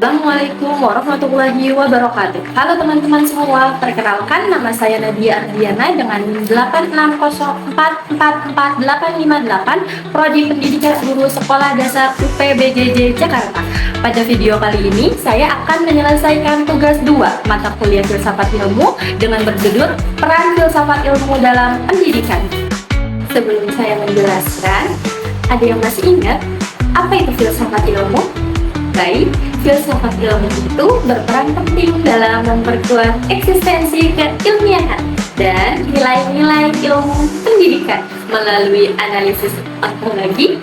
Assalamualaikum warahmatullahi wabarakatuh. Halo teman-teman semua, perkenalkan nama saya Nadia Ardiana dengan 860444858, Prodi Pendidikan Guru Sekolah Dasar UPBJJ Jakarta. Pada video kali ini, saya akan menyelesaikan tugas 2 mata kuliah Filsafat Ilmu dengan berjudul Peran Filsafat Ilmu dalam Pendidikan. Sebelum saya menjelaskan, ada yang masih ingat apa itu filsafat ilmu? Baik, filsafat ilmu itu berperan penting dalam memperkuat eksistensi keilmiahan dan nilai-nilai ilmu pendidikan melalui analisis ontologi,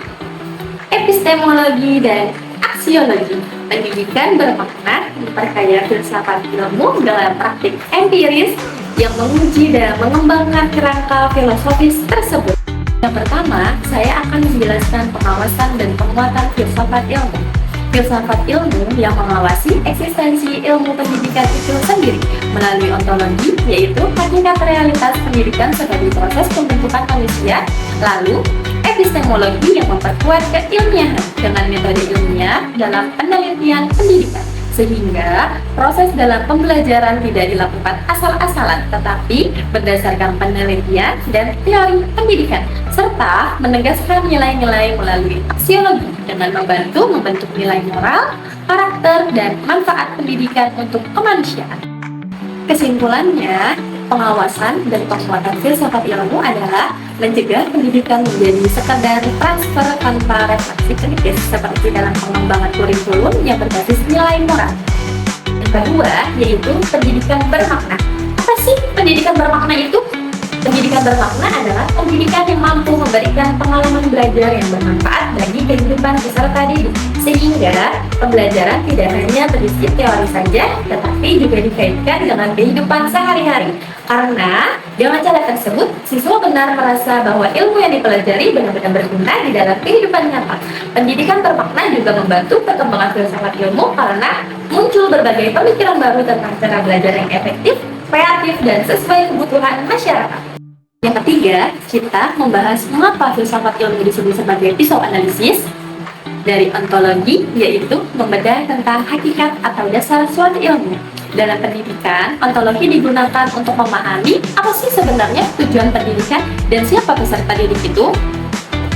epistemologi, dan aksiologi. Pendidikan bermakna memperkaya filsafat ilmu dalam praktik empiris yang menguji dan mengembangkan kerangka filosofis tersebut. Yang pertama, saya akan menjelaskan pengawasan dan penguatan filsafat ilmu. Filsafat ilmu yang mengawasi eksistensi ilmu pendidikan itu sendiri melalui ontologi, yaitu hakikat realitas pendidikan sebagai proses pembentukan manusia. Lalu, epistemologi yang memperkuat keilmiahan dengan metode ilmiah dalam penelitian pendidikan, sehingga proses dalam pembelajaran tidak dilakukan asal-asalan, tetapi berdasarkan penelitian dan teori pendidikan, serta menegaskan nilai-nilai melalui aksiologi dengan membantu membentuk nilai moral, karakter, dan manfaat pendidikan untuk kemanusiaan. Kesimpulannya, pengawasan dan penguatan filsafat ilmu adalah mencegah pendidikan menjadi sekedar transfer tanpa refleksi kritis seperti dalam pengembangan kurikulum yang berbasis nilai moral. Yang kedua, yaitu pendidikan bermakna. Apa sih pendidikan bermakna itu? Pendidikan bermakna adalah pendidikan yang mampu memberikan pengalaman belajar yang bermanfaat bagi kehidupan peserta didik, sehingga pembelajaran tidak hanya berisi teori saja, tetapi juga dikaitkan dengan kehidupan sehari-hari. Karena dengan cara tersebut, siswa benar merasa bahwa ilmu yang dipelajari benar-benar berguna di dalam kehidupan nyata. Pendidikan bermakna juga membantu perkembangan filsafat ilmu karena muncul berbagai pemikiran baru tentang cara belajar yang efektif, kreatif, dan sesuai kebutuhan masyarakat. Yang ketiga, kita membahas mengapa filsafat ilmu disebut sebagai pisau analisis. Dari ontologi, yaitu membedah tentang hakikat atau dasar suatu ilmu. Dalam pendidikan, ontologi digunakan untuk memahami apa sih sebenarnya tujuan pendidikan dan siapa peserta didik itu.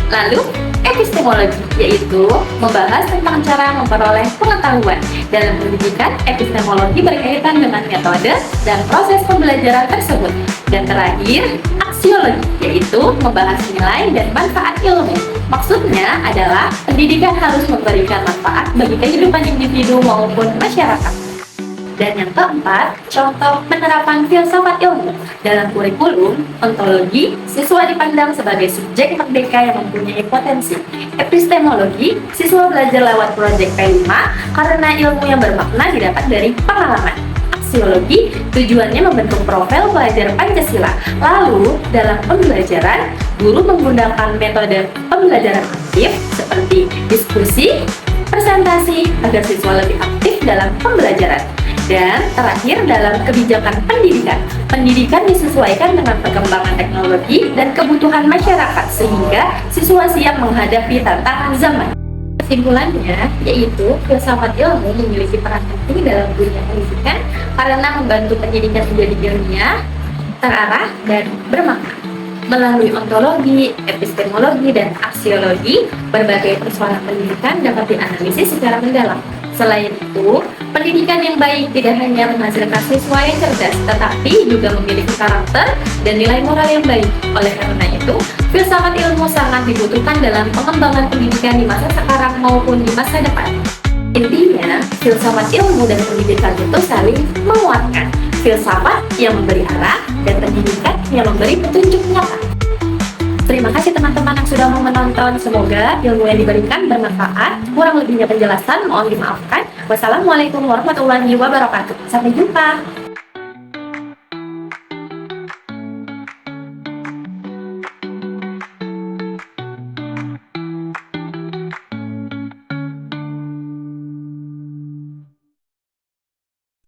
Lalu, epistemologi, yaitu membahas tentang cara memperoleh pengetahuan. Dalam pendidikan, epistemologi berkaitan dengan metode dan proses pembelajaran tersebut. Dan terakhir, aksiologi, yaitu membahas nilai dan manfaat ilmu. Maksudnya adalah pendidikan harus memberikan manfaat bagi kehidupan individu maupun masyarakat. Dan yang keempat, contoh penerapan filsafat ilmu. Dalam kurikulum, ontologi, siswa dipandang sebagai subjek merdeka yang mempunyai potensi. Epistemologi, siswa belajar lewat proyek P5 karena ilmu yang bermakna didapat dari pengalaman. Aksiologi, tujuannya membentuk profil pelajar Pancasila. Lalu, dalam pembelajaran, guru menggunakan metode pembelajaran aktif seperti diskusi, presentasi, agar siswa lebih aktif dalam pembelajaran. Dan terakhir, dalam kebijakan pendidikan. Pendidikan disesuaikan dengan perkembangan teknologi dan kebutuhan masyarakat, sehingga siswa siap menghadapi tantangan zaman. Kesimpulannya, yaitu filsafat ilmu memiliki peran penting dalam dunia pendidikan karena membantu pendidikan menjadi ilmiah, terarah, dan bermakna. Melalui ontologi, epistemologi, dan aksiologi, berbagai persoalan pendidikan dapat dianalisis secara mendalam. Selain itu, pendidikan yang baik tidak hanya menghasilkan siswa yang cerdas, tetapi juga memiliki karakter dan nilai moral yang baik. Oleh karena itu, filsafat ilmu sangat dibutuhkan dalam pengembangan pendidikan di masa sekarang maupun di masa depan. Intinya, filsafat ilmu dan pendidikan itu saling menguatkan. Filsafat yang memberi arah dan pendidikan yang memberi petunjuk nyata. Terima kasih teman-teman yang sudah mau menonton. Semoga ilmu yang diberikan bermanfaat. Kurang lebihnya penjelasan mohon dimaafkan. Wassalamualaikum warahmatullahi wabarakatuh. Sampai jumpa.